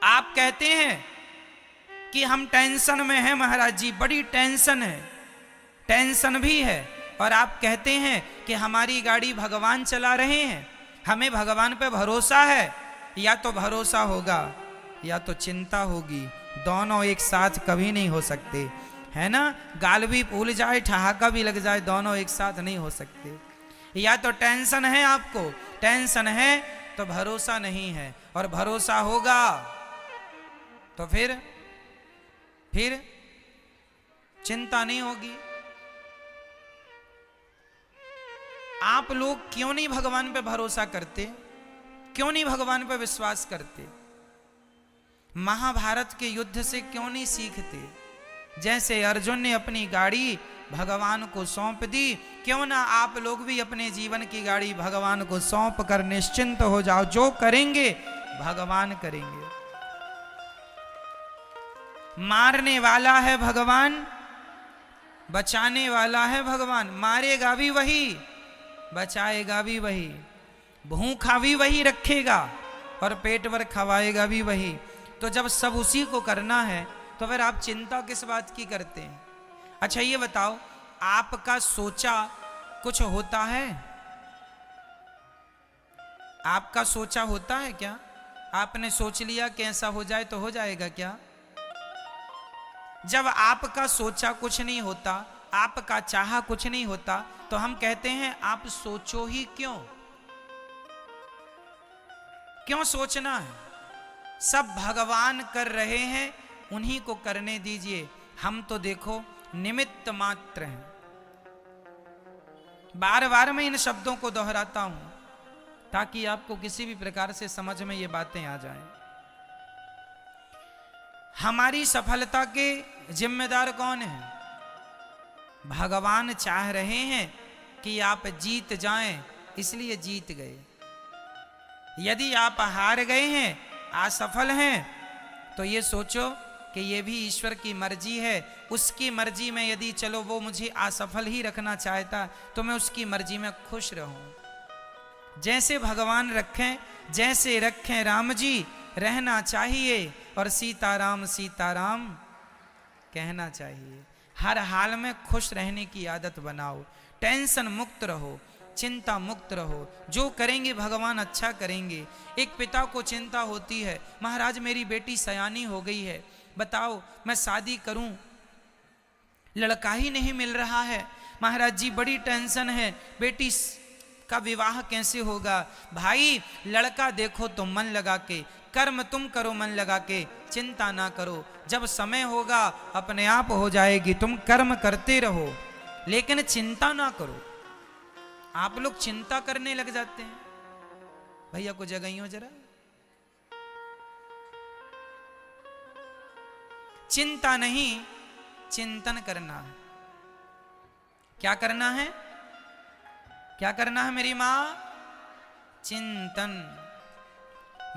आप कहते हैं कि हम टेंशन में हैं महाराज जी, बड़ी टेंशन है, टेंशन भी है, और आप कहते हैं कि हमारी गाड़ी भगवान चला रहे हैं, हमें भगवान पे भरोसा है। या तो भरोसा होगा या तो चिंता होगी, दोनों एक साथ कभी नहीं हो सकते, है ना। गाल भी फूल जाए, ठहाका भी लग जाए, दोनों एक साथ नहीं हो सकते। या तो टेंशन है, आपको टेंशन है तो भरोसा नहीं है, और भरोसा होगा तो फिर चिंता नहीं होगी। आप लोग क्यों नहीं भगवान पे भरोसा करते, क्यों नहीं भगवान पे विश्वास करते? महाभारत के युद्ध से क्यों नहीं सीखते? जैसे अर्जुन ने अपनी गाड़ी भगवान को सौंप दी, क्यों ना आप लोग भी अपने जीवन की गाड़ी भगवान को सौंप कर निश्चिंत हो जाओ, जो करेंगे भगवान करेंगे। मारने वाला है भगवान, बचाने वाला है भगवान। मारेगा भी वही, बचाएगा भी वही, भूखा भी वही रखेगा और पेट भर खवाएगा भी वही। तो जब सब उसी को करना है तो फिर आप चिंता किस बात की करते हैं? अच्छा ये बताओ, आपका सोचा कुछ होता है? आपका सोचा होता है क्या? आपने सोच लिया कि ऐसा हो जाए तो हो जाएगा क्या? जब आपका सोचा कुछ नहीं होता, आपका चाहा कुछ नहीं होता, तो हम कहते हैं आप सोचो ही क्यों? क्यों सोचना है? सब भगवान कर रहे हैं, उन्हीं को करने दीजिए, हम तो देखो निमित्त मात्र हैं। बार बार मैं इन शब्दों को दोहराता हूं ताकि आपको किसी भी प्रकार से समझ में ये बातें आ जाएं। हमारी सफलता के जिम्मेदार कौन है? भगवान चाह रहे हैं कि आप जीत जाएं, इसलिए जीत गए। यदि आप हार गए हैं, असफल हैं, तो ये सोचो कि ये भी ईश्वर की मर्जी है। उसकी मर्जी में यदि चलो वो मुझे असफल ही रखना चाहता तो मैं उसकी मर्जी में खुश रहूं। जैसे भगवान रखें, जैसे रखें राम जी, रहना चाहिए, और सीताराम सीताराम कहना चाहिए। हर हाल में खुश रहने की आदत बनाओ, टेंशन मुक्त रहो, चिंता मुक्त रहो, जो करेंगे भगवान अच्छा करेंगे। एक पिता को चिंता होती है, महाराज मेरी बेटी सयानी हो गई है, बताओ मैं शादी करूं, लड़का ही नहीं मिल रहा है, महाराज जी बड़ी टेंशन है, बेटी का विवाह कैसे होगा? भाई लड़का देखो तो मन लगा के, कर्म तुम करो मन लगा के, चिंता ना करो, जब समय होगा अपने आप हो जाएगी। तुम कर्म करते रहो लेकिन चिंता ना करो। आप लोग चिंता करने लग जाते हैं। भैया को जगाइयो जरा। चिंता नहीं, चिंतन करना है। क्या करना है? क्या करना है मेरी मां? चिंतन।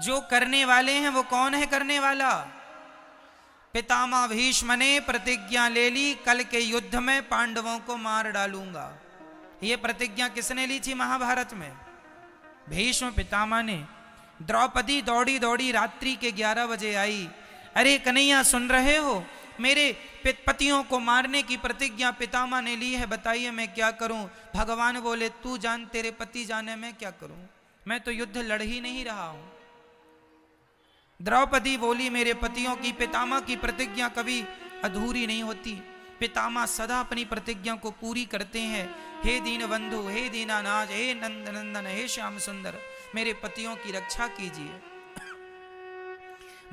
जो करने वाले हैं वो कौन है करने वाला? पितामह भीष्म ने प्रतिज्ञा ले ली, कल के युद्ध में पांडवों को मार डालूंगा। ये प्रतिज्ञा किसने ली थी महाभारत में? भीष्म पितामह ने। द्रौपदी दौड़ी दौड़ी रात्रि के 11 बजे आई, अरे कन्हैया सुन रहे हो, मेरे पतियों को मारने की प्रतिज्ञा पितामह ने ली है, बताइए मैं क्या करूं? भगवान बोले तू जान, तेरे पति जाने मैं क्या करूं, मैं तो युद्ध लड़ ही नहीं रहा हूं। द्रौपदी बोली मेरे पतियों की, पितामह की प्रतिज्ञा कभी अधूरी नहीं होती, पितामह सदा अपनी प्रतिज्ञा को पूरी करते हैं। हे दीन बंधु, हे दीनानाथ, हे नंद नंदन, हे श्याम सुंदर, मेरे पतियों की रक्षा कीजिए।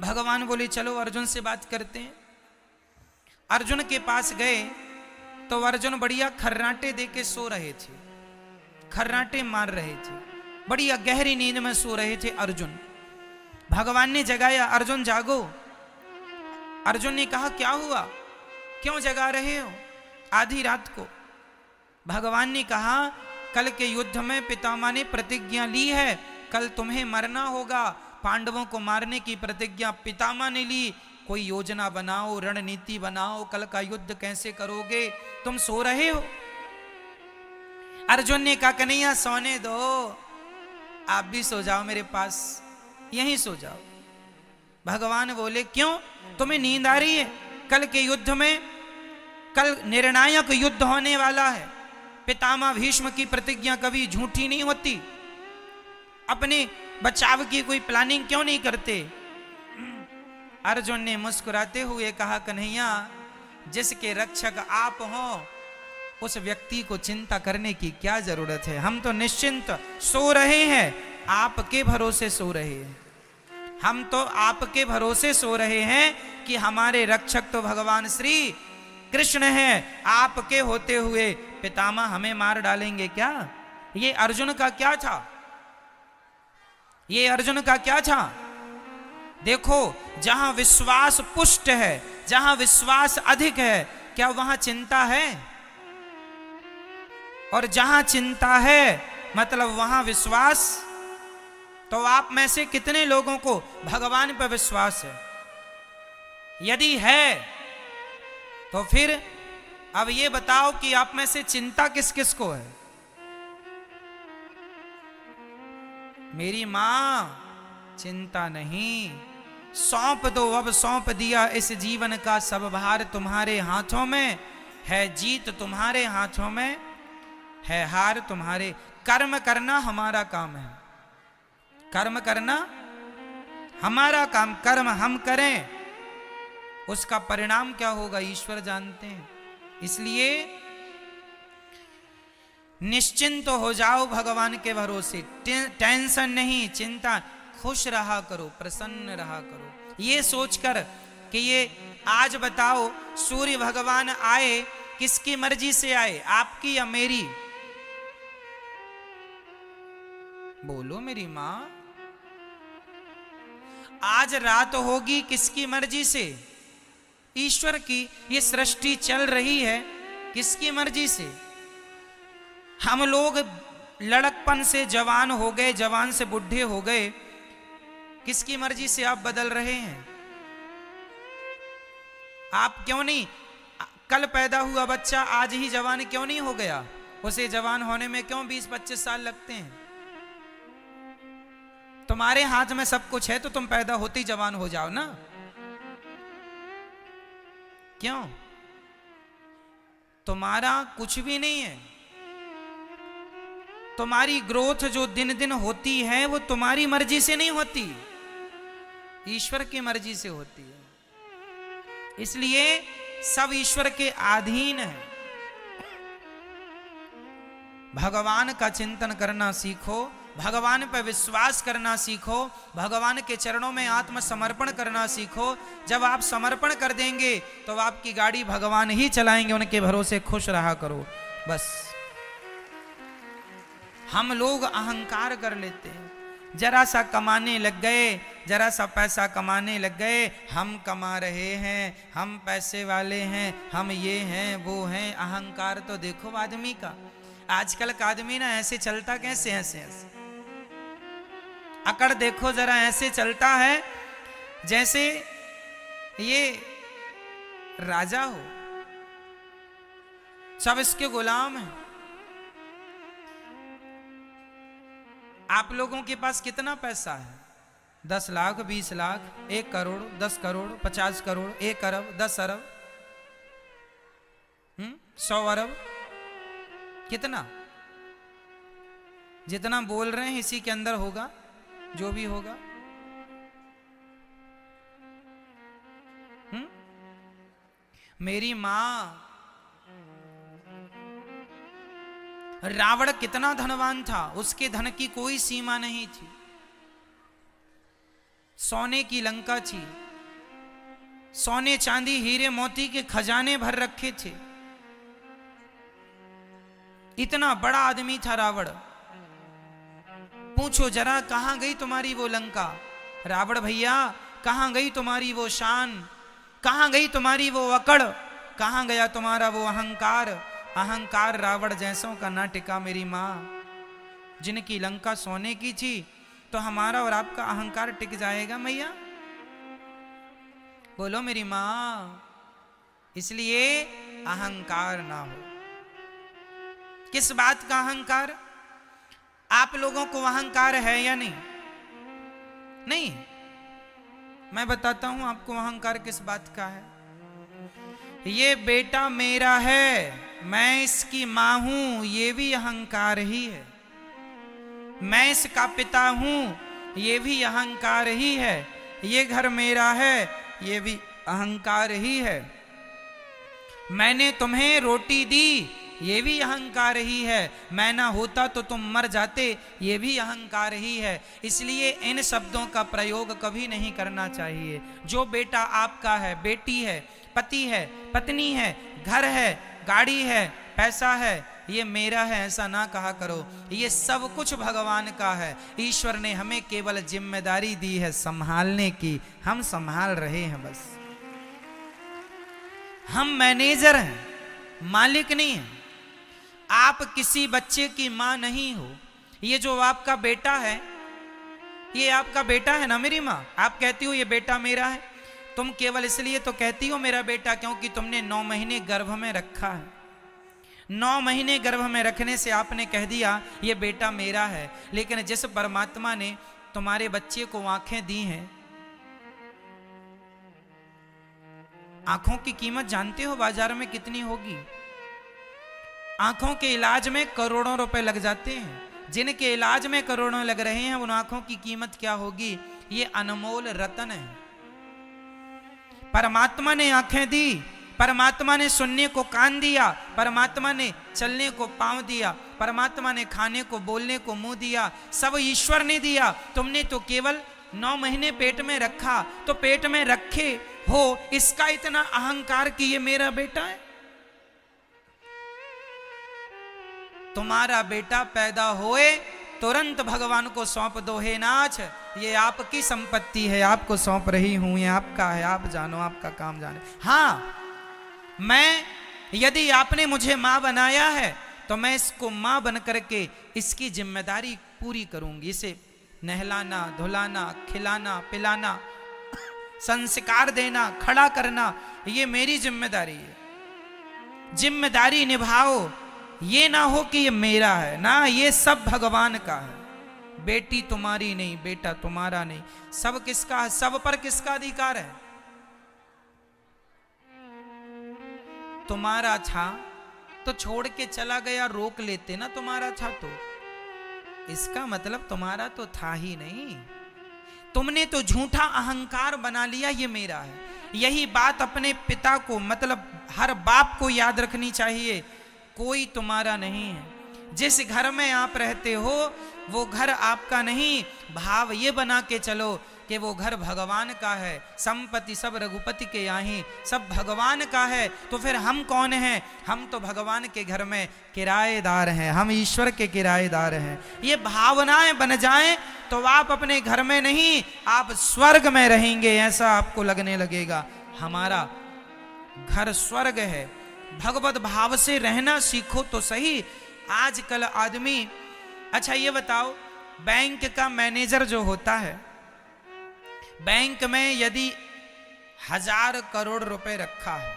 भगवान बोले चलो अर्जुन से बात करते हैं। अर्जुन के पास गए तो अर्जुन बढ़िया खर्राटे दे के सो रहे थे, खर्राटे मार रहे थे, बढ़िया गहरी नींद में सो रहे थे अर्जुन। भगवान ने जगाया, अर्जुन जागो। अर्जुन ने कहा क्या हुआ, क्यों जगा रहे हो आधी रात को? भगवान ने कहा कल के युद्ध में पितामह ने प्रतिज्ञा ली है, कल तुम्हें मरना होगा, पांडवों को मारने की प्रतिज्ञा पितामह ने ली, कोई योजना बनाओ, रणनीति बनाओ, कल का युद्ध कैसे करोगे? तुम सो रहे हो। अर्जुन ने कहा कन्हैया सोने दो, आप भी सो जाओ मेरे पास, यहीं सो जाओ। भगवान बोले क्यों, तुम्हें नींद आ रही है? कल के युद्ध में, कल निर्णायक युद्ध होने वाला है। पितामह भीष्म की प्रतिज्ञा कभी झूठी नहीं होती। अपने बचाव की कोई प्लानिंग क्यों नहीं करते? अर्जुन ने मुस्कुराते हुए कहा, कन्हैया, जिसके रक्षक आप हो उस व्यक्ति को चिंता करने की क्या जरूरत है? हम तो निश्चिंत सो रहे हैं, आपके भरोसे सो रहे हैं। हम तो आपके भरोसे सो रहे हैं कि हमारे रक्षक तो भगवान श्री कृष्ण हैं। आपके होते हुए पितामह हमें मार डालेंगे क्या? ये अर्जुन का क्या था? ये अर्जुन का क्या था? देखो, जहां विश्वास पुष्ट है, जहां विश्वास अधिक है, क्या वहां चिंता है? और जहां चिंता है मतलब वहां विश्वास। तो आप में से कितने लोगों को भगवान पर विश्वास है? यदि है तो फिर अब ये बताओ कि आप में से चिंता किस किस को है? मेरी मां, चिंता नहीं, सौंप दो, अब सौंप दिया इस जीवन का सब भार तुम्हारे हाथों में है। जीत तुम्हारे हाथों में है, हार तुम्हारे। कर्म करना हमारा काम है, कर्म करना हमारा काम। कर्म हम करें, उसका परिणाम क्या होगा ईश्वर जानते हैं। इसलिए निश्चिंत हो जाओ भगवान के भरोसे। टेंशन नहीं, चिंता, खुश रहा करो, प्रसन्न रहा करो। ये सोचकर कि ये आज बताओ सूर्य भगवान आए, किसकी मर्जी से आए, आपकी या मेरी? बोलो मेरी मां। आज रात होगी किसकी मर्जी से? ईश्वर की। ये सृष्टि चल रही है किसकी मर्जी से? हम लोग लड़कपन से जवान हो गए, जवान से बुढ़े हो गए, किसकी मर्जी से आप बदल रहे हैं? आप क्यों नहीं, कल पैदा हुआ बच्चा आज ही जवान क्यों नहीं हो गया? उसे जवान होने में क्यों 20-25 साल लगते हैं? तुम्हारे हाथ में सब कुछ है तो तुम पैदा होते ही जवान हो जाओ ना। क्यों? तुम्हारा कुछ भी नहीं है। तुम्हारी ग्रोथ जो दिन दिन होती है वो तुम्हारी मर्जी से नहीं होती, ईश्वर की मर्जी से होती है। इसलिए सब ईश्वर के अधीन है। भगवान का चिंतन करना सीखो, भगवान पर विश्वास करना सीखो, भगवान के चरणों में आत्मसमर्पण करना सीखो। जब आप समर्पण कर देंगे तो आपकी गाड़ी भगवान ही चलाएंगे, उनके भरोसे खुश रहा करो बस। हम लोग अहंकार कर लेते हैं, जरा सा कमाने लग गए, जरा सा पैसा कमाने लग गए, हम कमा रहे हैं, हम पैसे वाले हैं, हम ये हैं वो हैं। अहंकार तो देखो आदमी का, आजकल का आदमी ना ऐसे चलता कैसे, ऐसे ऐसे अकड़ देखो जरा, ऐसे चलता है जैसे ये राजा हो, सब इसके गुलाम हैं। आप लोगों के पास कितना पैसा है? 10 लाख, 20 लाख, 1 करोड़, 10 करोड़, 50 करोड़, 1 अरब, 10 अरब, 100 अरब, कितना? जितना बोल रहे हैं इसी के अंदर होगा जो भी होगा। मेरी मां, रावण कितना धनवान था, उसके धन की कोई सीमा नहीं थी। सोने की लंका थी, सोने चांदी हीरे मोती के खजाने भर रखे थे। इतना बड़ा आदमी था रावण। पूछो जरा कहां गई तुम्हारी वो लंका? रावण भैया कहां गई तुम्हारी वो शान? कहां गई तुम्हारी वो अकड़? कहां गया तुम्हारा वो अहंकार? अहंकार रावण जैसों का ना टिका मेरी मां। जिनकी लंका सोने की थी तो हमारा और आपका अहंकार टिक जाएगा मैया? बोलो मेरी मां। इसलिए अहंकार ना हो। किस बात का अहंकार? आप लोगों को अहंकार है या नहीं? नहीं। मैं बताता हूं आपको अहंकार किस बात का है। ये बेटा मेरा है, मैं इसकी मां हूं, ये भी अहंकार ही है। मैं इसका पिता हूं, ये भी अहंकार ही है। ये घर मेरा है, ये भी अहंकार ही है। मैंने तुम्हें रोटी दी, ये भी अहंकार ही है। मैं ना होता तो तुम मर जाते, ये भी अहंकार ही है। इसलिए इन शब्दों का प्रयोग कभी नहीं करना चाहिए। जो बेटा आपका है, बेटी है, पति है, पत्नी है, घर है, गाड़ी है, पैसा है, ये मेरा है ऐसा ना कहा करो। ये सब कुछ भगवान का है। ईश्वर ने हमें केवल जिम्मेदारी दी है संभालने की, हम संभाल रहे हैं बस। हम मैनेजर हैं, मालिक नहीं हैं। आप किसी बच्चे की मां नहीं हो। ये जो आपका बेटा है, ये आपका बेटा है ना मेरी मां। आप कहती हो ये बेटा मेरा है, तुम केवल इसलिए तो कहती हो मेरा बेटा क्योंकि तुमने 9 महीने गर्भ में रखा है। 9 महीने गर्भ में रखने से आपने कह दिया ये बेटा मेरा है। लेकिन जिस परमात्मा ने तुम्हारे बच्चे को आंखें दी हैं, आंखों की कीमत जानते हो बाजार में कितनी होगी? आंखों के इलाज में करोड़ों रुपए लग जाते हैं। जिनके इलाज में करोड़ों लग रहे हैं उन आंखों की कीमत क्या होगी? ये अनमोल रतन है। परमात्मा ने आंखें दी, परमात्मा ने सुनने को कान दिया, परमात्मा ने चलने को पांव दिया, परमात्मा ने खाने को बोलने को मुंह दिया, सब ईश्वर ने दिया। तुमने तो केवल 9 महीने पेट में रखा, तो पेट में रखे हो इसका इतना अहंकार कि ये मेरा बेटा है। तुम्हारा बेटा पैदा होए तुरंत भगवान को सौंप दो, हे नाथ ये आपकी संपत्ति है, आपको सौंप रही हूं, ये आपका है, आप जानो, आपका काम जाने। हाँ, मैं यदि आपने मुझे मां बनाया है तो मैं इसको मां बन करके इसकी जिम्मेदारी पूरी करूंगी। इसे नहलाना, धुलाना, खिलाना, पिलाना, संस्कार देना, खड़ा करना, ये मेरी जिम्मेदारी है। जिम्मेदारी निभाओ। ये ना हो कि ये मेरा है, ना, ये सब भगवान का है। बेटी तुम्हारी नहीं, बेटा तुम्हारा नहीं, सब किसका है? सब पर किसका अधिकार है? तुम्हारा था तो छोड़ के चला गया, रोक लेते ना तुम्हारा था तो। इसका मतलब तुम्हारा तो था ही नहीं। तुमने तो झूठा अहंकार बना लिया ये मेरा है। यही बात अपने पिता को, मतलब हर बाप को याद रखनी चाहिए। कोई तुम्हारा नहीं है। जिस घर में आप रहते हो वो घर आपका नहीं। भाव ये बना के चलो कि वो घर भगवान का है। संपत्ति सब रघुपति के यहाँ, सब भगवान का है। तो फिर हम कौन हैं? हम तो भगवान के घर में किराएदार हैं, हम ईश्वर के किराएदार हैं। ये भावनाएं बन जाएं तो आप अपने घर में नहीं, आप स्वर्ग में रहेंगे, ऐसा आपको लगने लगेगा। हमारा घर स्वर्ग है। भगवत भाव से रहना सीखो तो सही। आजकल आदमी, अच्छा ये बताओ, बैंक का मैनेजर जो होता है, बैंक में यदि 1000 करोड़ रुपए रखा है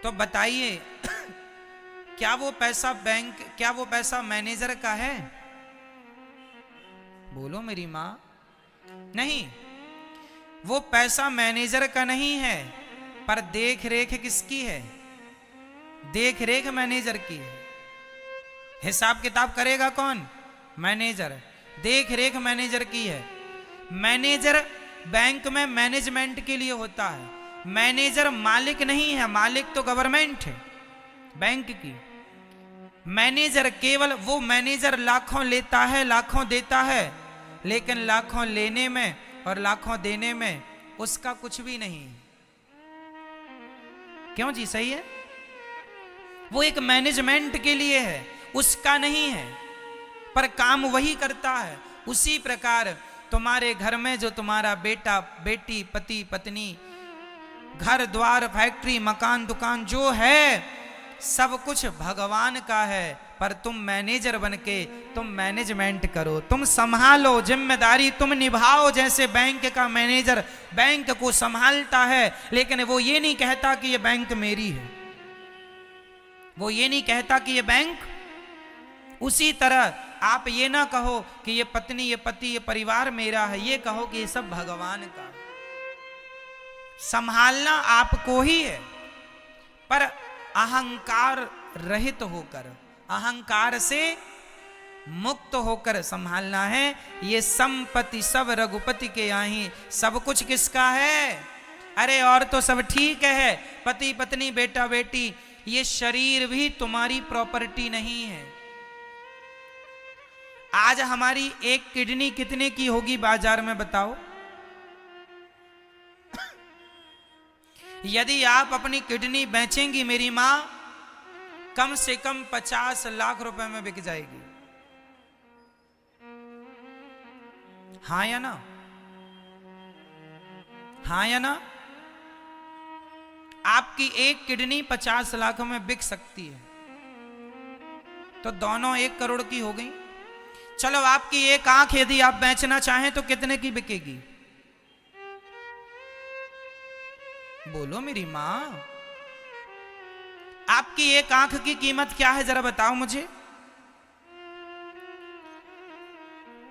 तो बताइए क्या वो पैसा बैंक, क्या वो पैसा मैनेजर का है? बोलो मेरी मां। नहीं, वो पैसा मैनेजर का नहीं है, पर देख रेख किसकी है? देख रेख मैनेजर की है। हिसाब किताब करेगा कौन? मैनेजर। देख रेख मैनेजर की है। मैनेजर बैंक में मैनेजमेंट के लिए होता है। मैनेजर मालिक नहीं है, मालिक तो गवर्नमेंट है बैंक की। मैनेजर केवल वो मैनेजर लाखों लेता है, लाखों देता है, लेकिन लाखों लेने में और लाखों देने में उसका कुछ भी नहीं। क्यों जी? सही है। वो एक मैनेजमेंट के लिए है, उसका नहीं है, पर काम वही करता है। उसी प्रकार तुम्हारे घर में जो तुम्हारा बेटा, बेटी, पति, पत्नी, घर द्वार, फैक्ट्री, मकान, दुकान जो है, सब कुछ भगवान का है। पर तुम मैनेजर बनके तुम मैनेजमेंट करो, तुम संभालो, जिम्मेदारी तुम निभाओ। जैसे बैंक का मैनेजर बैंक को संभालता है, लेकिन वो ये नहीं कहता कि ये बैंक मेरी है, वो ये नहीं कहता कि ये बैंक। उसी तरह आप ये ना कहो कि ये पत्नी, ये पति, ये परिवार मेरा है, ये कहो कि ये सब भगवान का है। संभालना आपको ही है, पर अहंकार रहित होकर, अहंकार से मुक्त होकर संभालना है। ये संपत्ति सब रघुपति के यहाँ, सब कुछ किसका है? अरे और तो सब ठीक है, पति पत्नी बेटा बेटी, ये शरीर भी तुम्हारी प्रॉपर्टी नहीं है। आज हमारी एक किडनी कितने की होगी बाजार में बताओ? यदि आप अपनी किडनी बेचेंगी मेरी मां, कम से कम 50 लाख रुपए में बिक जाएगी। हाँ या ना? हाँ या ना? आपकी एक किडनी 50 लाख में बिक सकती है, तो दोनों 1 करोड़ की हो गई। चलो आपकी एक आंख यदि आप बेचना चाहें तो कितने की बिकेगी? बोलो मेरी मां, आपकी एक आंख की कीमत क्या है जरा बताओ मुझे।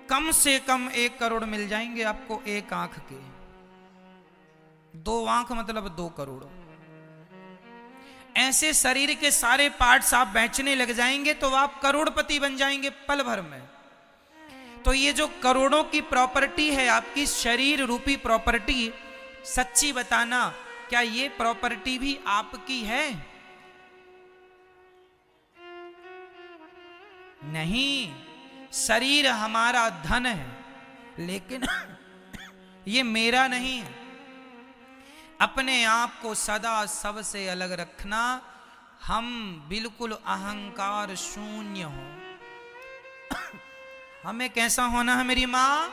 कम से कम 1 करोड़ मिल जाएंगे आपको एक आंख के। 2 आंख मतलब 2 करोड़। ऐसे शरीर के सारे पार्ट्स आप बेचने लग जाएंगे तो आप करोड़पति बन जाएंगे पल भर में। तो ये जो करोड़ों की प्रॉपर्टी है आपकी, शरीर रूपी प्रॉपर्टी, सच्ची बताना क्या ये प्रॉपर्टी भी आपकी है? नहीं, शरीर हमारा धन है, लेकिन ये मेरा नहीं है। अपने आप को सदा सबसे अलग रखना, हम बिल्कुल अहंकार शून्य हो। हमें कैसा होना है मेरी मां?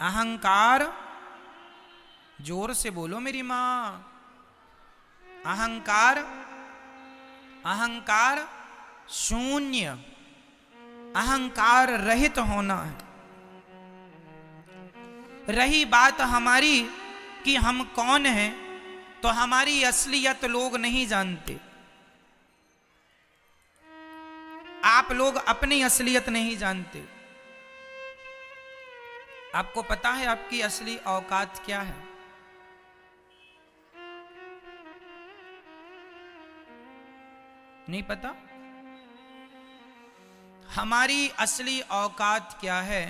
अहंकार, जोर से बोलो मेरी मां, अहंकार, अहंकार शून्य, अहंकार रहित होना है। रही बात हमारी कि हम कौन हैं, तो हमारी असलियत लोग नहीं जानते। आप लोग अपनी असलियत नहीं जानते। आपको पता है आपकी असली औकात क्या है? नहीं पता? हमारी असली औकात क्या है?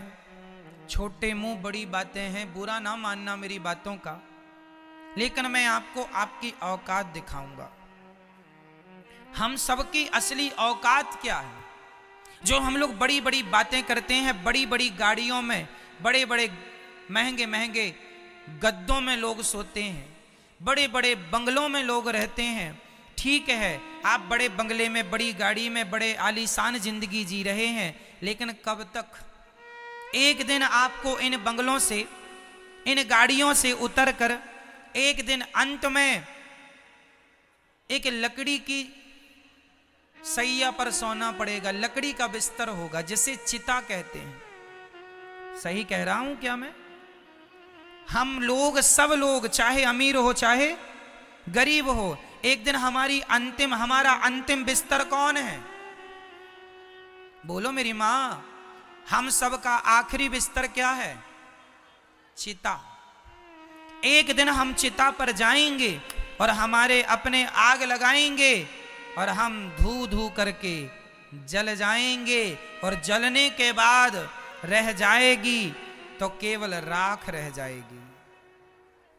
छोटे मुंह बड़ी बातें हैं, बुरा ना मानना मेरी बातों का, लेकिन मैं आपको आपकी औकात दिखाऊंगा। हम सबकी असली औकात क्या है? जो हम लोग बड़ी बड़ी बातें करते हैं, बड़ी बड़ी गाड़ियों में, बड़े बड़े महंगे महंगे गद्दों में लोग सोते हैं, बड़े बड़े बंगलों में लोग रहते हैं। ठीक है, आप बड़े बंगले में, बड़ी गाड़ी में, बड़े आलीशान जिंदगी जी रहे हैं, लेकिन कब तक? एक दिन आपको इन बंगलों से, इन गाड़ियों से उतरकर एक दिन अंत में एक लकड़ी की सैया पर सोना पड़ेगा, लकड़ी का बिस्तर होगा जिसे चिता कहते हैं। सही कह रहा हूं क्या मैं? हम लोग, सब लोग, चाहे अमीर हो चाहे गरीब हो, एक दिन हमारा अंतिम बिस्तर कौन है? बोलो मेरी मां, हम सबका आखिरी बिस्तर क्या है? चिता। एक दिन हम चिता पर जाएंगे और हमारे अपने आग लगाएंगे और हम धू धू करके जल जाएंगे, और जलने के बाद रह जाएगी तो केवल राख रह जाएगी,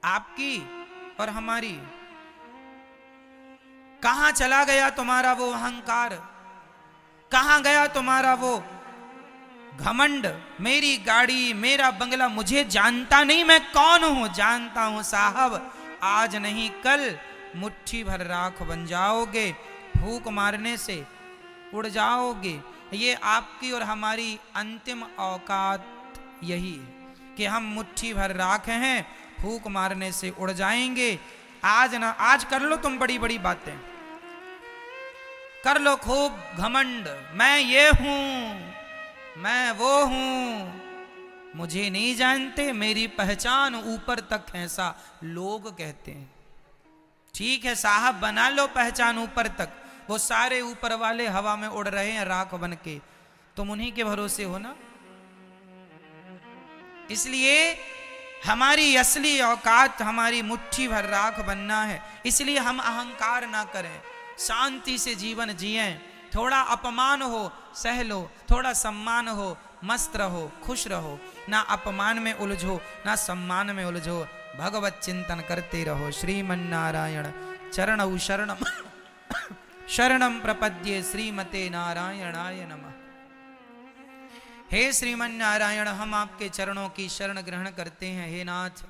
आपकी और हमारी। कहां चला गया तुम्हारा वो अहंकार? कहां गया तुम्हारा वो घमंड? मेरी गाड़ी, मेरा बंगला, मुझे जानता नहीं मैं कौन हूं? जानता हूं साहब, आज नहीं कल मुट्ठी भर राख बन जाओगे, फूंक मारने से उड़ जाओगे। ये आपकी और हमारी अंतिम औकात यही है कि हम मुट्ठी भर राख हैं, फूंक मारने से उड़ जाएंगे। आज कर लो तुम बड़ी बड़ी बातें, कर लो खूब घमंड, मैं ये हूं, मैं वो हूं, मुझे नहीं जानते, मेरी पहचान ऊपर तक है, ऐसा लोग कहते हैं। ठीक है साहब, बना लो पहचान ऊपर तक, वो सारे ऊपर वाले हवा में उड़ रहे हैं राख बन के, तुम उन्हीं के भरोसे हो ना। इसलिए हमारी असली औकात हमारी मुट्ठी भर राख बनना है। इसलिए हम अहंकार ना करें, शांति से जीवन जिएं। थोड़ा अपमान हो सह लो, थोड़ा सम्मान हो मस्त रहो, खुश रहो। ना अपमान में उलझो ना सम्मान में उलझो, भगवत चिंतन करते रहो। श्रीमन्नारायण चरणौ शरणम शरणम प्रपद्ये श्रीमते नारायणाय नमः। हे श्रीमन्नारायण, हम आपके चरणों की शरण ग्रहण करते हैं। हे नाथ,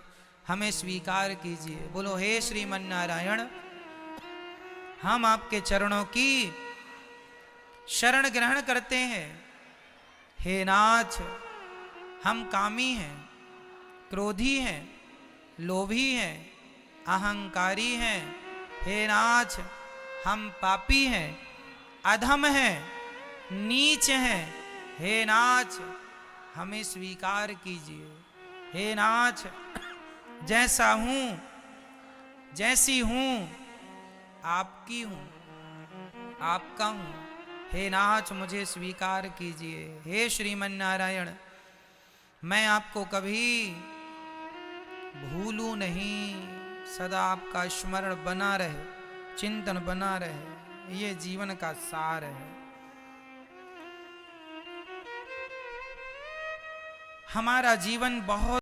हमें स्वीकार कीजिए। बोलो हे श्रीमन्नारायण, हम आपके चरणों की शरण ग्रहण करते हैं। हे नाथ, हम कामी हैं, क्रोधी हैं, लोभी हैं, अहंकारी हैं। हे नाथ, हम पापी हैं, अधम हैं, नीच हैं। हे नाथ, हमें स्वीकार कीजिए। हे नाथ, जैसा हूं जैसी हूं आपकी हूं, आपका हूं। हे नाथ, मुझे स्वीकार कीजिए। हे श्रीमन्नारायण, मैं आपको कभी भूलूं नहीं, सदा आपका स्मरण बना रहे, चिंतन बना रहे, ये जीवन का सार है। हमारा जीवन बहुत